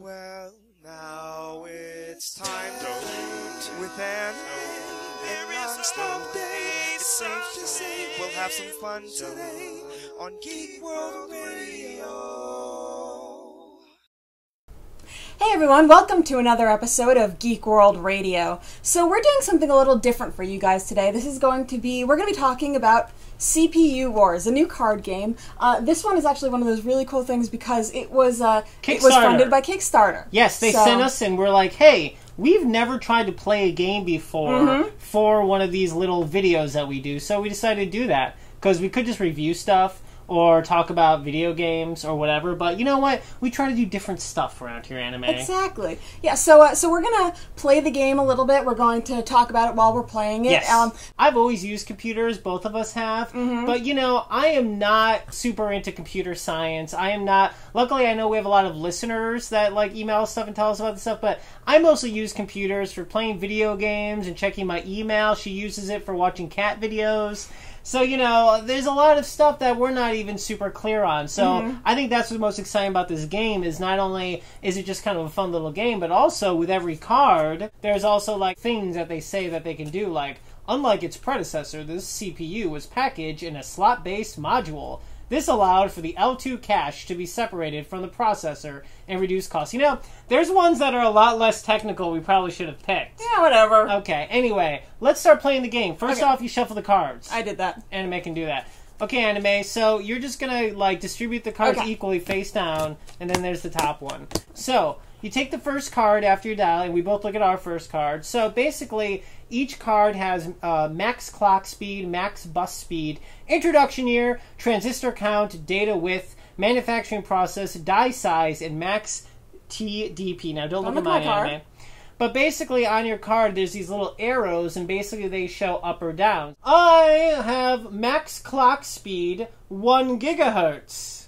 Well, now it's time to meet with Anna. There is no day, it's safe to say we'll have some fun today on Geek World Radio. Hey everyone, welcome to another episode of Geek World Radio. So we're doing something a little different for you guys today. We're going to be talking about CPU Wars, a new card game. This one is actually one of those really cool things because it was funded by Kickstarter. Yes, they sent us and we're like, hey, we've never tried to play a game before for one of these little videos that we do. So we decided to do that because we could just review stuff or talk about video games or whatever, but you know what? We try to do different stuff around here, AnnaMay. Exactly. Yeah, so we're going to play the game a little bit. We're going to talk about it while we're playing it. Yes. I've always used computers, both of us have, but you know, I am not super into computer science. I am not, luckily I know we have a lot of listeners that like email stuff and tell us about this stuff, but I mostly use computers for playing video games and checking my email. She uses it for watching cat videos. So, you know, there's a lot of stuff that we're not even super clear on. So I think that's what's most exciting about this game is not only is it just kind of a fun little game, but also with every card, there's also like things that they say that they can do. Like, unlike its predecessor, this CPU was packaged in a slot-based module. This allowed for the L2 cache to be separated from the processor and reduce costs. You know, there's ones that are a lot less technical we probably should have picked. Yeah, whatever. Okay, anyway, let's start playing the game. First off, you shuffle the cards. I did that. AnnaMay can do that. Okay, AnnaMay, so you're just going to, like, distribute the cards equally face down, and then there's the top one. So, you take the first card after you dial, and we both look at our first card. So, basically, each card has max clock speed, max bus speed, introduction year, transistor count, data width, manufacturing process, die size, and max TDP. Now, don't look at my AnnaMay. But basically, on your card, there's these little arrows, and basically they show up or down. I have max clock speed, 1 gigahertz.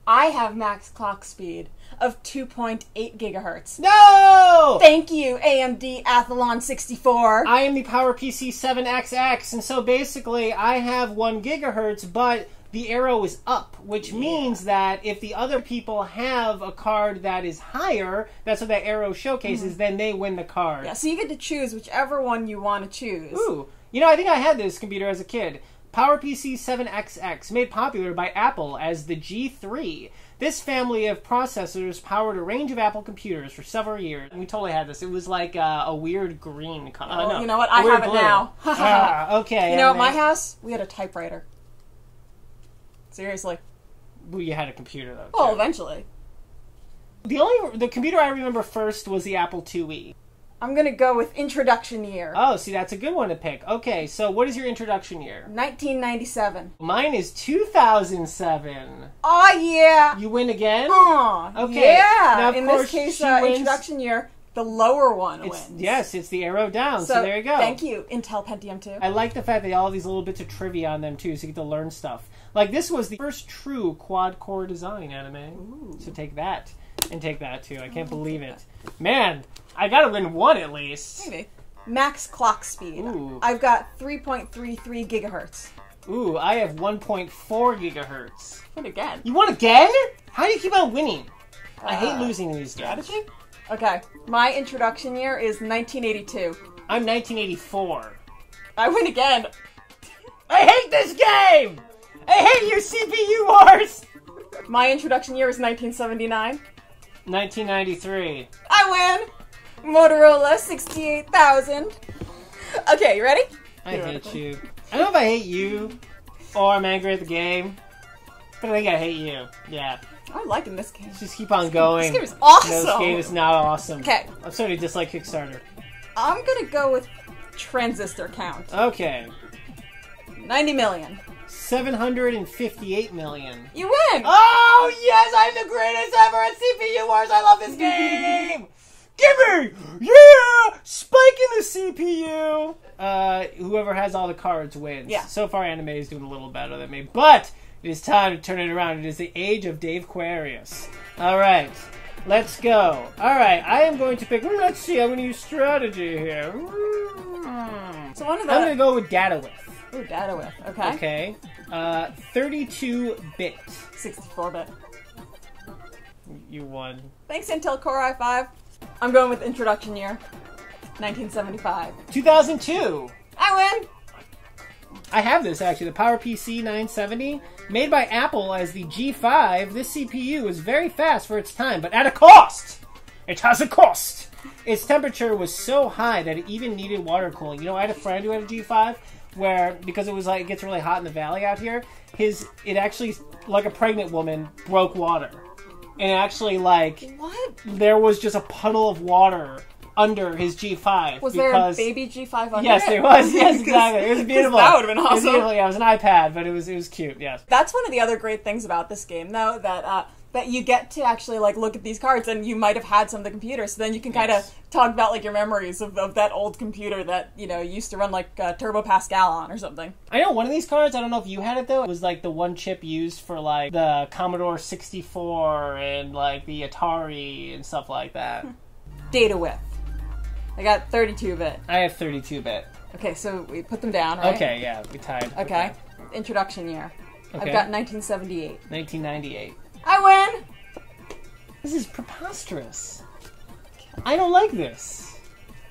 I have max clock speed of 2.8 gigahertz. No! Thank you, AMD Athlon 64. I am the PowerPC 7XX, and so basically I have 1 gigahertz, but the arrow is up, which means that if the other people have a card that is higher, that's what that arrow showcases, then they win the card. Yeah, so you get to choose whichever one you want to choose. Ooh. You know, I think I had this computer as a kid. PowerPC 7XX, made popular by Apple as the G3. This family of processors powered a range of Apple computers for several years. And we totally had this. It was like a weird green color. Oh, no, you know what? I have it now. Okay. You know, at my house, we had a typewriter. Seriously. Well, you had a computer, though. Oh, eventually. The computer I remember first was the Apple IIe. I'm going to go with introduction year. Oh, see, that's a good one to pick. Okay, so what is your introduction year? 1997. Mine is 2007. Oh, yeah. You win again? Oh, okay. Yeah. Now, of in course, this case, she wins. introduction year, the lower one wins. Yes, it's the arrow down, so there you go. Thank you, Intel Pentium 2. I like the fact that all these little bits of trivia on them, too, so you get to learn stuff. Like, this was the first true quad-core design, AnnaMay. Ooh. So take that, and take that, too. I can't believe it. Man, I gotta win one at least. Maybe. Max clock speed. Ooh. I've got 3.33 gigahertz. Ooh, I have 1.4 gigahertz. Win again. You won again? How do you keep on winning? I hate losing these games. Strategy? Okay, my introduction year is 1982. I'm 1984. I win again. I hate this game! I hate your CPU wars! My introduction year is 1979. 1993. I win! Motorola 68,000. Okay, you ready? I hate you. I don't know if I hate you or I'm angry at the game, but I think I hate you. Yeah. I'm liking this game. Just keep on going. This game is awesome! No, this game is not awesome. Okay. I'm starting to dislike Kickstarter. I'm gonna go with transistor count. Okay. 90 million. 758 million. You win! Oh, yes! I'm the greatest ever at CPU Wars! I love this game! Gimme! Yeah! Spiking the CPU! Whoever has all the cards wins. Yeah. So far, AnnaMay is doing a little better than me, but it is time to turn it around. It is the age of Dave Aquarius. Alright. Let's go. Alright, I am going to pick... Let's see, I'm going to use strategy here. So one of I'm going to go with data width. Ooh, data width. Okay. Okay. 32-bit. 64-bit. You won. Thanks, Intel Core i5. I'm going with introduction year. 1975. 2002. I win! I have this, actually. The PowerPC 970. Made by Apple as the G5, this CPU is very fast for its time, but at a cost! It has a cost! Its temperature was so high that it even needed water cooling. You know, I had a friend who had a G5 where, because it was like, it gets really hot in the valley out here, it actually, like a pregnant woman, broke water. And actually, like, what? There was just a puddle of water under his G5. Was there a baby G5 under Yes, it? there was. Yes, exactly. It was beautiful. That would have been awesome. It was beautiful. Yeah, it was an iPad, but it was cute. Yes. That's one of the other great things about this game, though, that you get to actually like look at these cards, and you might have had some of the computers, so then you can kind of talk about like your memories of that old computer that used to run like Turbo Pascal on or something. I know one of these cards. I don't know if you had it though. It was like the one chip used for like the Commodore 64 and like the Atari and stuff like that. Data width. I got 32-bit. I have 32-bit. Okay, so we put them down, right? Okay, yeah, we tied. Okay. Introduction year. Okay. I've got 1978. 1998. I win! This is preposterous. I don't like this.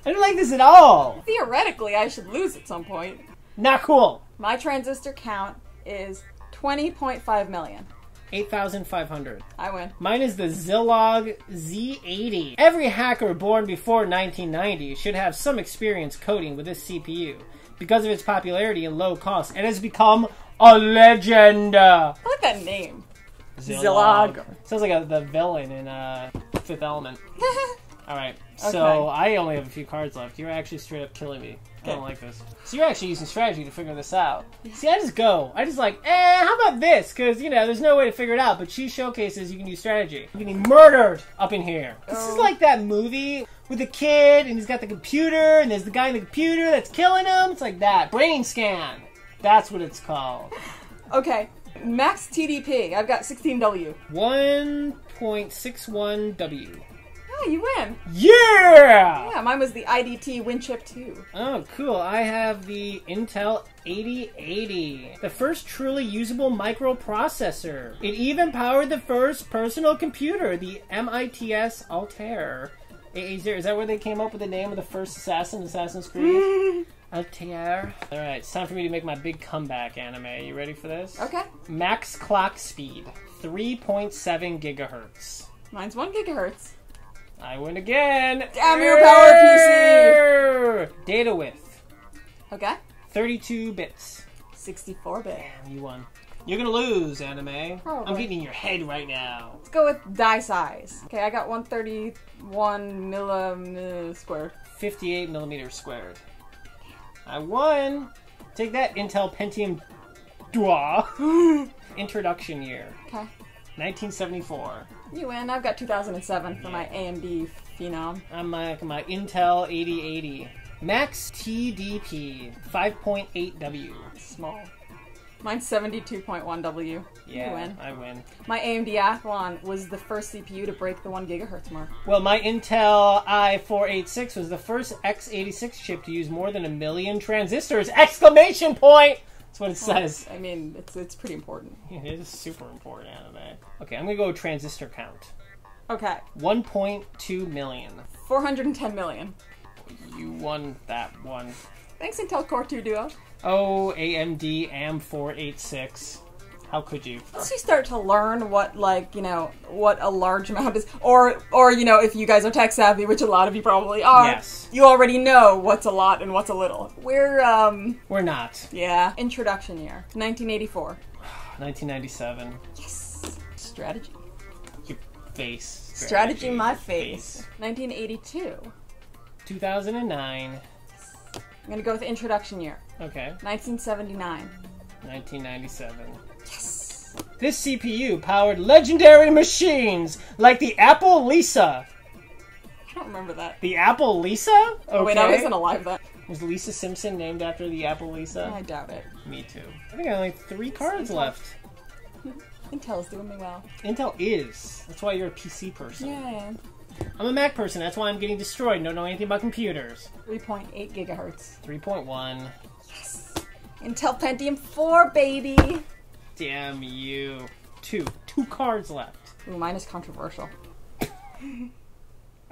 I don't like this at all. Theoretically, I should lose at some point. Not cool. My transistor count is 20.5 million. 8,500. I win. Mine is the Zilog Z80. Every hacker born before 1990 should have some experience coding with this CPU. Because of its popularity and low cost, it has become a legend. I like that name. Zilog. Sounds like the villain in Fifth Element. Alright, so I only have a few cards left. You're actually straight up killing me. I don't like this. So you're actually using strategy to figure this out. See, I just how about this? Because, there's no way to figure it out, but she showcases you can use strategy. I'm getting murdered up in here. This is like that movie with the kid, and he's got the computer, and there's the guy in the computer that's killing him. It's like that. Brain scan. That's what it's called. Okay. Max TDP. I've got 16W. 1.61W. Oh, you win. Yeah! Yeah, mine was the IDT WinChip 2. Oh, cool. I have the Intel 8080. The first truly usable microprocessor. It even powered the first personal computer, the MITS Altair. A80. Is that where they came up with the name of the first Assassin's Creed? Altair. Alright, it's time for me to make my big comeback, AnnaMay. You ready for this? Okay. Max clock speed. 3.7 gigahertz. Mine's 1 gigahertz. I win again! Damn your PowerPC! Data width. Okay. 32 bits. 64-bit. Damn, you won. You're gonna lose, AnnaMay. Probably. I'm getting in your head right now. Let's go with die size. Okay, I got 131 millimeters squared. 58 millimeters squared. I won! Take that, Intel Pentium Dua. Introduction year. Okay. 1974. You win. I've got 2007 for my AMD Phenom. I'm my Intel 8080. Max TDP 5.8W. Small. Mine's 72.1W. Yeah, you win. I win. My AMD Athlon was the first CPU to break the 1 gigahertz mark. Well, my Intel i486 was the first x86 chip to use more than 1 million transistors! Exclamation point! That's what it says. I mean, it's pretty important. Yeah, it is super important, AnnaMay. Okay, I'm gonna go transistor count. Okay. 1.2 million. 410 million. You won that one. Thanks, Intel Core 2 Duo. Oh, AMD AM486. How could you? Once you start to learn what, what a large amount is, or if you guys are tech savvy, which a lot of you probably are, yes, you already know what's a lot and what's a little. We're not. Yeah. Introduction year. 1984. 1997. Yes. Strategy. Your face. Strategy my face. 1982. 2009. I'm gonna go with introduction year. Okay. 1979. 1997. Yes. This CPU powered legendary machines like the Apple Lisa. I don't remember that. The Apple Lisa? Okay. Oh wait, I wasn't alive then. Was Lisa Simpson named after the Apple Lisa? I doubt it. Me too. I think I only have 3 cards left. Intel's doing me well. Intel is. That's why you're a PC person. Yeah, I am. I'm a Mac person. That's why I'm getting destroyed. Don't know anything about computers. 3.8 gigahertz. 3.1. Yes. Intel Pentium 4, baby. Damn you. 2 cards left. Ooh, mine is controversial.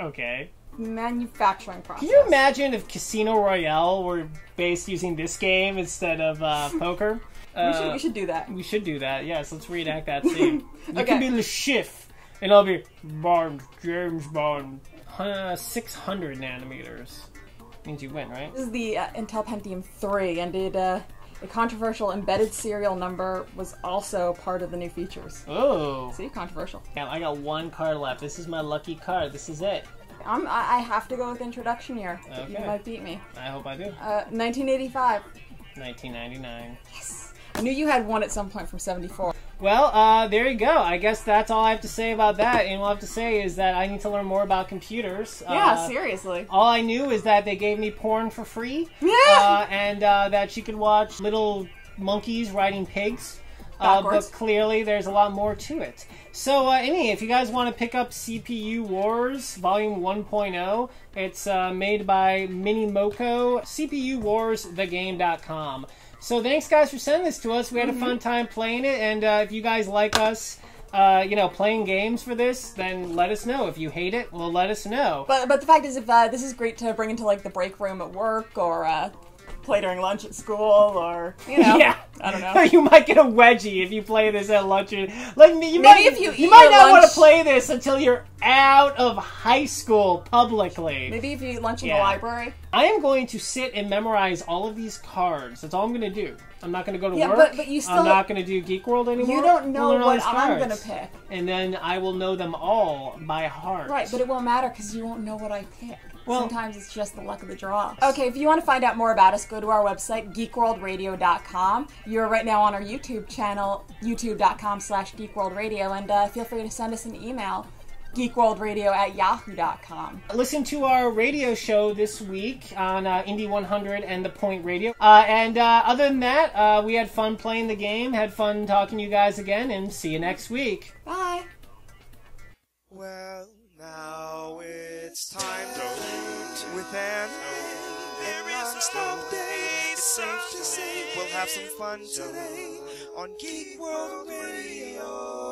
Okay. Manufacturing process. Can you imagine if Casino Royale were based using this game instead of poker? We should do that. We should do that, yes. Let's reenact that scene. You Okay. can be Le Chiffre, and I'll be Bond, James Bond. 600 nanometers. Means you win, right? This is the Intel Pentium 3, and a controversial embedded serial number was also part of the new features. Oh. See, controversial. Yeah, I got one card left. This is my lucky card. This is it. I have to go with introduction year. Okay. You might beat me. I hope I do. 1985. 1999. Yes. I knew you had one at some point from 74. Well, there you go. I guess that's all I have to say about that. And all I have to say is that I need to learn more about computers. Yeah, seriously. All I knew is that they gave me porn for free. Yeah. And that you could watch little monkeys riding pigs. But clearly there's a lot more to it. So, if you guys want to pick up CPU Wars Volume 1.0, it's made by Minimoco, CPUWarsTheGame.com. So thanks, guys, for sending this to us. We had a fun time playing it, and if you guys like us, playing games for this, then let us know. If you hate it, well, let us know. But the fact is, if this is great to bring into like the break room at work or play during lunch at school, or yeah, I don't know. You might get a wedgie if you play this at lunch. You Maybe might, if you you might eat not your want to lunch- play this until you're out of high school publicly. Maybe if you eat lunch in the library. I am going to sit and memorize all of these cards. That's all I'm going to do. I'm not going to go to work. But you still, I'm not going to do Geek World anymore. You don't know Learn all what these I'm cards. going to pick. And then I will know them all by heart. Right, but it won't matter because you won't know what I pick. Well, sometimes it's just the luck of the draw. Okay, if you want to find out more about us, go to our website, geekworldradio.com. You're right now on our YouTube channel, youtube.com/geekworldradio, and feel free to send us an email, geekworldradio@yahoo.com. Listen to our radio show this week on Indie 100 and The Point Radio. Other than that, we had fun playing the game, had fun talking to you guys again, and see you next week. Bye. Well, now it's time to loot with AnnaMay. Non-stop day, it's safe to say we'll have some fun today on Geek World Radio.